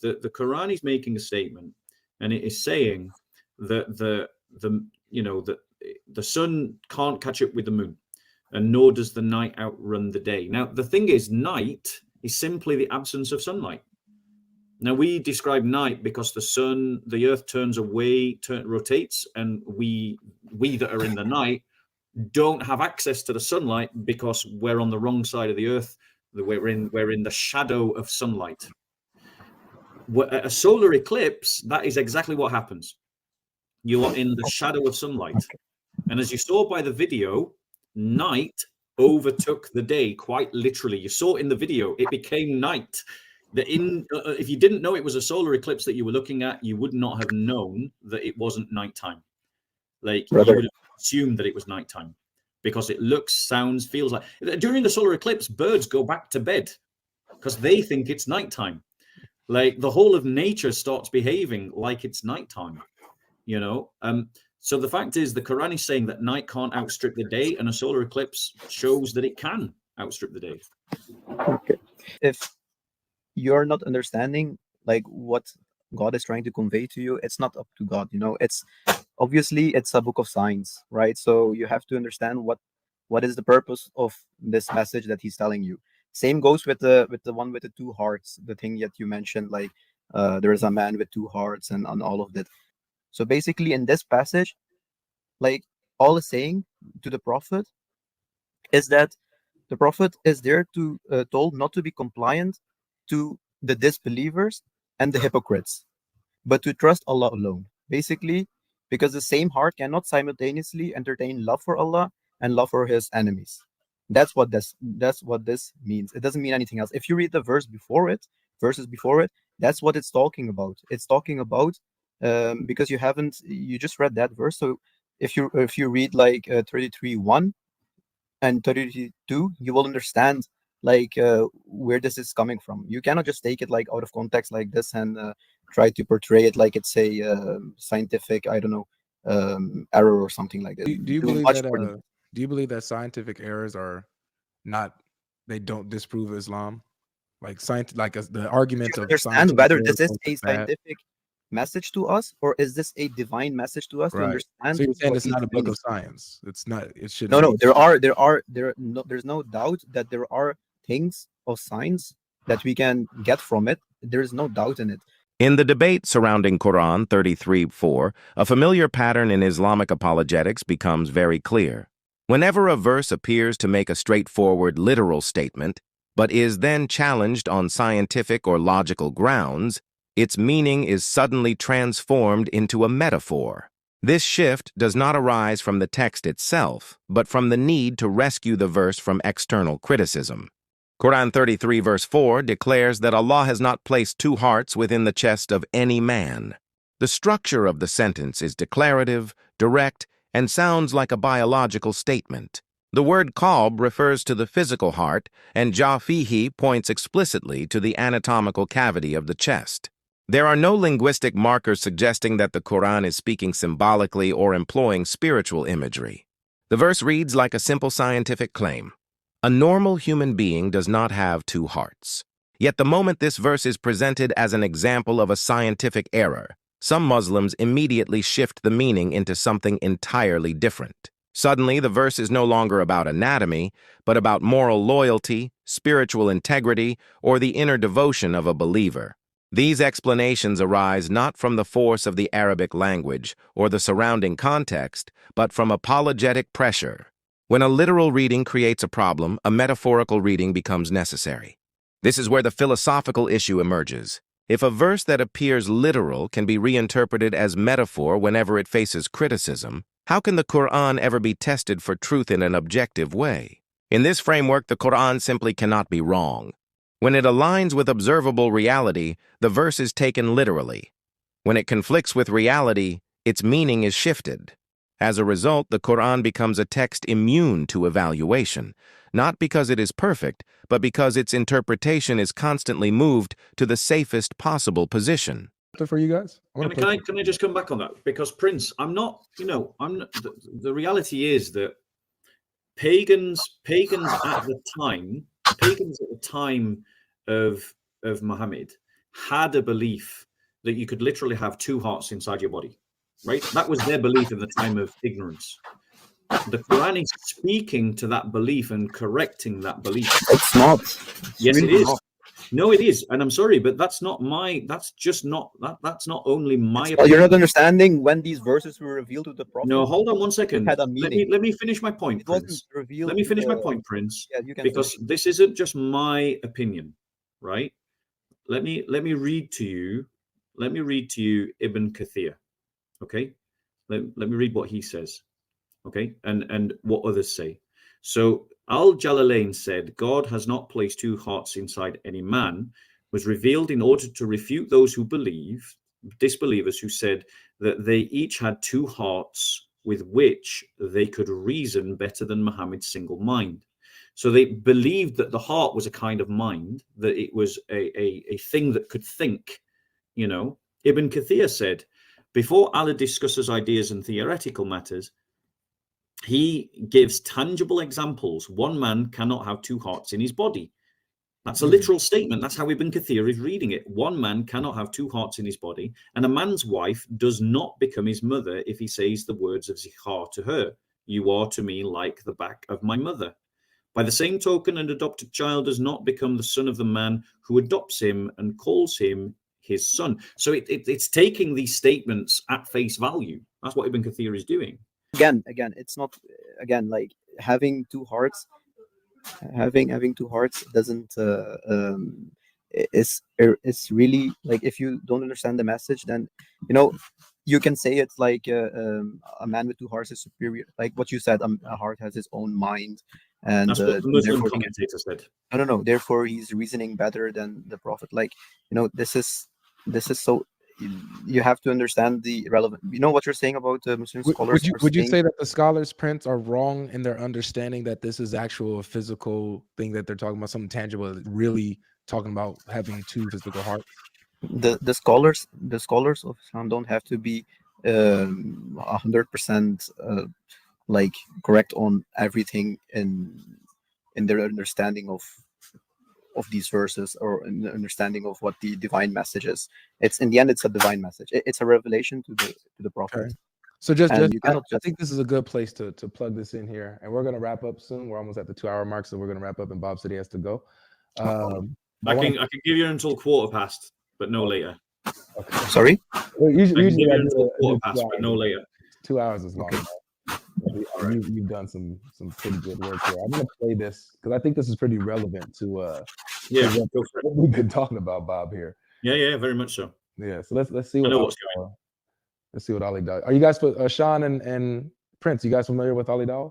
The Quran is making a statement, and it is saying that the sun can't catch up with the moon, and nor does the night outrun the day. Now, the thing is, night is simply the absence of sunlight. Now, we describe night because the earth turns away, rotates, and we that are in the night don't have access to the sunlight because we're on the wrong side of the earth. We're in the shadow of sunlight. A solar eclipse, that is exactly what happens. You are in the shadow of sunlight. And as you saw by the video, night overtook the day, quite literally. You saw in the video, it became night. If you didn't know it was a solar eclipse that you were looking at, you would not have known that it wasn't nighttime. Like, you would have assumed that it was nighttime because it looks, sounds, feels like. During the solar eclipse, birds go back to bed because they think it's nighttime. Like, the whole of nature starts behaving like it's nighttime, you know? So the fact is, the Quran is saying that night can't outstrip the day, and a solar eclipse shows that it can outstrip the day. Okay. If you're not understanding like what God is trying to convey to you, it's not up to God, you know. It's obviously it's a book of science, right? So you have to understand what is the purpose of this message that he's telling you. Same goes with the one with the two hearts, the thing that you mentioned, like there is a man with two hearts and all of that. So basically in this passage, like all is saying to the prophet is that the prophet is there to told not to be compliant to the disbelievers and the hypocrites, but to trust Allah alone. Basically, because the same heart cannot simultaneously entertain love for Allah and love for his enemies. That's what this means. It doesn't mean anything else. If you read the verses before it, that's what it's talking about. It's talking about because you just read that verse. So if you read like 33:1 and 32, you will understand like where this is coming from. You cannot just take it like out of context like this and try to portray it like it's a scientific, I don't know, error or something like that. Do you believe that scientific errors are not, they don't disprove Islam? Like the argument of understand whether this is a scientific message to us or is this a divine message to us to understand. So you're saying it's not a book of science. It's not. It should. No. There's no doubt that there are things of science that we can get from it. There is no doubt in it. In the debate surrounding Quran 33:4, a familiar pattern in Islamic apologetics becomes very clear. Whenever a verse appears to make a straightforward literal statement, but is then challenged on scientific or logical grounds, its meaning is suddenly transformed into a metaphor. This shift does not arise from the text itself, but from the need to rescue the verse from external criticism. Quran 33 verse 4 declares that Allah has not placed two hearts within the chest of any man. The structure of the sentence is declarative, direct, and sounds like a biological statement. The word qalb refers to the physical heart, and jafihi points explicitly to the anatomical cavity of the chest. There are no linguistic markers suggesting that the Quran is speaking symbolically or employing spiritual imagery. The verse reads like a simple scientific claim. A normal human being does not have two hearts. Yet the moment this verse is presented as an example of a scientific error, some Muslims immediately shift the meaning into something entirely different. Suddenly, the verse is no longer about anatomy, but about moral loyalty, spiritual integrity, or the inner devotion of a believer. These explanations arise not from the force of the Arabic language or the surrounding context, but from apologetic pressure. When a literal reading creates a problem, a metaphorical reading becomes necessary. This is where the philosophical issue emerges. If a verse that appears literal can be reinterpreted as metaphor whenever it faces criticism, how can the Qur'an ever be tested for truth in an objective way? In this framework, the Qur'an simply cannot be wrong. When it aligns with observable reality, the verse is taken literally. When it conflicts with reality, its meaning is shifted. As a result, the Qur'an becomes a text immune to evaluation, not because it is perfect, but because its interpretation is constantly moved to the safest possible position. For you guys, can I just come back on that? Because Prince, the reality is that pagans at the time of Muhammad, had a belief that you could literally have two hearts inside your body, right? That was their belief in the time of ignorance. The Quran is speaking to that belief and correcting that belief. It's not. Yes, really it is. not. No, it is. And I'm sorry, but that's not only my Well, opinion. you're not understanding when these verses were revealed to the prophet. No, hold on one second. Had a Let meaning. me finish my point, It wasn't Prince. revealed. Let me finish to my the- point, Prince, Yeah, you can because finish. this isn't just my opinion, right? Let me read to you. Let me read to you Ibn Kathir. Okay, let me read what he says. Okay, and what others say. So Al-Jalalain said, God has not placed two hearts inside any man, was revealed in order to refute those who believe, disbelievers who said that they each had two hearts with which they could reason better than Muhammad's single mind. So they believed that the heart was a kind of mind, that it was a thing that could think, you know. Ibn Kathir said, before Allah discusses ideas and theoretical matters, he gives tangible examples. One man cannot have two hearts in his body. That's a literal statement. That's how Ibn Kathir is reading it. One man cannot have two hearts in his body, and a man's wife does not become his mother if he says the words of Zikhar to her. You are to me like the back of my mother. By the same token, an adopted child does not become the son of the man who adopts him and calls him his son. So it's taking these statements at face value. That's what Ibn Kathir is doing. Again, it's not. Again, like having two hearts. Having two hearts doesn't. It's really like, if you don't understand the message, then you can say it's like a man with two hearts is superior. Like what you said, a heart has its own mind, and That's what the Muslim therefore commentator said. no. Therefore, he's reasoning better than the prophet. Like this is so. You have to understand the relevant. You know what you're saying about Muslim scholars. Would you say that the scholars, Prince, are wrong in their understanding that this is actual physical thing that they're talking about, something tangible, really talking about having two physical hearts? The scholars of Islam don't have to be 100% like correct on everything in their understanding of these verses, or in the understanding of what the divine message is. It's in the end, it's a divine message. It's a revelation to the prophet. Okay. So just you I cannot think this is a good place to plug this in here, and we're going to wrap up soon. We're almost at the 2-hour mark, so we're going to wrap up, and Bob said he has to go. I can give you until 15:15, but no later. Okay. Sorry. Well, usually I can give you until I do 15:15, but no later. 2 hours is long. Okay. You've done some pretty good work here. I'm going to play this because I think this is pretty relevant to Yeah, to what we've been talking about, Bob, here. yeah, very much so. Yeah, so let's see I what know what's going on. Let's see what Ali does. Are you guys Sean and Prince? You guys familiar with Ali Dawah?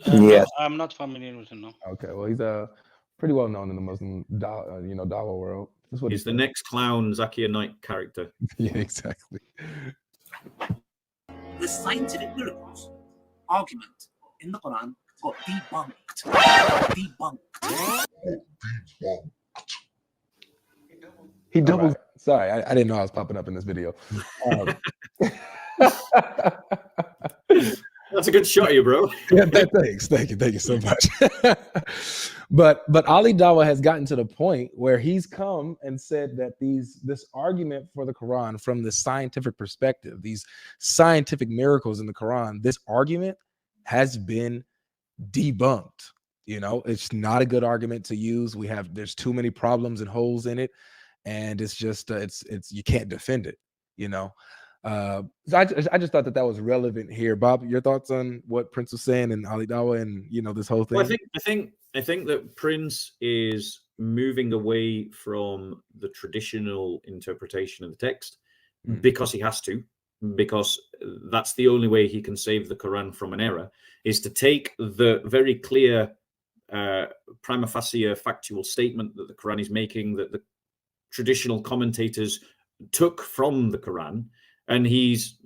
Yes. I'm not familiar with him. No. Okay, well he's pretty well known in the Muslim Dawah world. That's what He's the next clown Zakia Knight character. Yeah, exactly. The scientific miracles argument in the Quran got debunked. He doubled. Right. Sorry, I didn't know I was popping up in this video. That's a good shot of you, bro. Yeah, thanks. Thank you so much. But Ali Dawah has gotten to the point where he's come and said that this argument for the Quran from the scientific perspective, these scientific miracles in the Quran, this argument has been debunked. It's not a good argument to use. There's too many problems and holes in it, and it's just it's you can't defend it. So I just thought that was relevant here. Bob, your thoughts on what Prince was saying and Ali Dawah and this whole thing? Well, I think that Prince is moving away from the traditional interpretation of the text because he has to, because that's the only way he can save the Quran from an error, is to take the very clear prima facie factual statement that the Quran is making, that the traditional commentators took from the Quran, and he's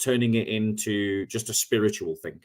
turning it into just a spiritual thing.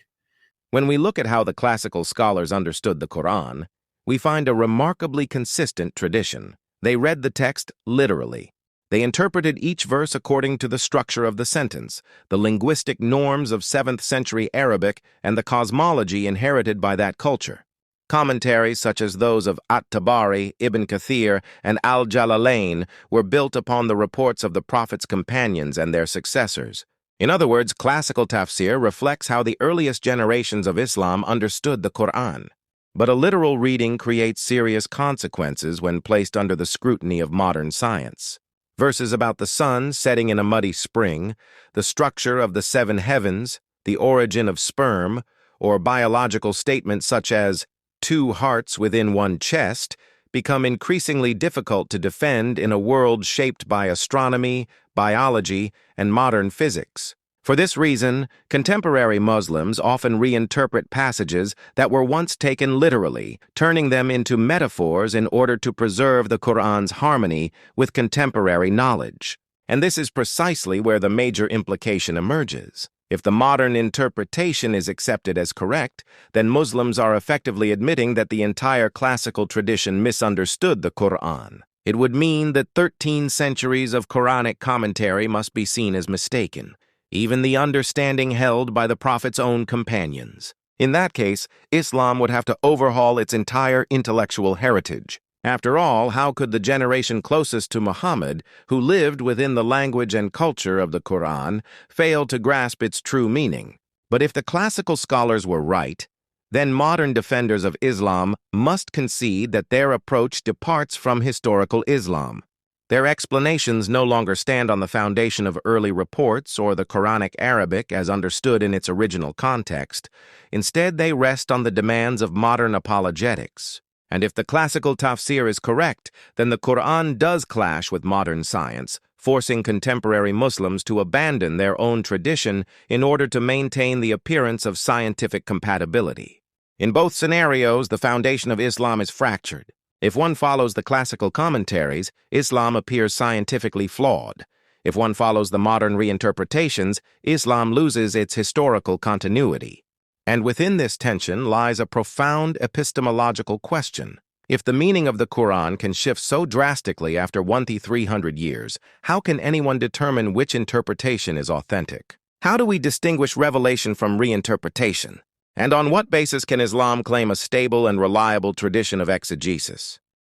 When we look at how the classical scholars understood the Quran, we find a remarkably consistent tradition. They read the text literally. They interpreted each verse according to the structure of the sentence, the linguistic norms of 7th century Arabic, and the cosmology inherited by that culture. Commentaries such as those of At-Tabari, Ibn Kathir, and Al-Jalalain were built upon the reports of the Prophet's companions and their successors. In other words, classical tafsir reflects how the earliest generations of Islam understood the Qur'an. But a literal reading creates serious consequences when placed under the scrutiny of modern science. Verses about the sun setting in a muddy spring, the structure of the seven heavens, the origin of sperm, or biological statements such as two hearts within one chest become increasingly difficult to defend in a world shaped by astronomy, biology, and modern physics. For this reason, contemporary Muslims often reinterpret passages that were once taken literally, turning them into metaphors in order to preserve the Qur'an's harmony with contemporary knowledge. And this is precisely where the major implication emerges. If the modern interpretation is accepted as correct, then Muslims are effectively admitting that the entire classical tradition misunderstood the Qur'an. It would mean that 13 centuries of Quranic commentary must be seen as mistaken, even the understanding held by the Prophet's own companions. In that case, Islam would have to overhaul its entire intellectual heritage. After all, how could the generation closest to Muhammad, who lived within the language and culture of the Qur'an, fail to grasp its true meaning? But if the classical scholars were right, then modern defenders of Islam must concede that their approach departs from historical Islam. Their explanations no longer stand on the foundation of early reports or the Quranic Arabic as understood in its original context. Instead, they rest on the demands of modern apologetics. And if the classical tafsir is correct, then the Qur'an does clash with modern science, forcing contemporary Muslims to abandon their own tradition in order to maintain the appearance of scientific compatibility. In both scenarios, the foundation of Islam is fractured. If one follows the classical commentaries, Islam appears scientifically flawed. If one follows the modern reinterpretations, Islam loses its historical continuity. And within this tension lies a profound epistemological question. If the meaning of the Qur'an can shift so drastically after 1,300 years, how can anyone determine which interpretation is authentic? How do we distinguish revelation from reinterpretation? And on what basis can Islam claim a stable and reliable tradition of exegesis?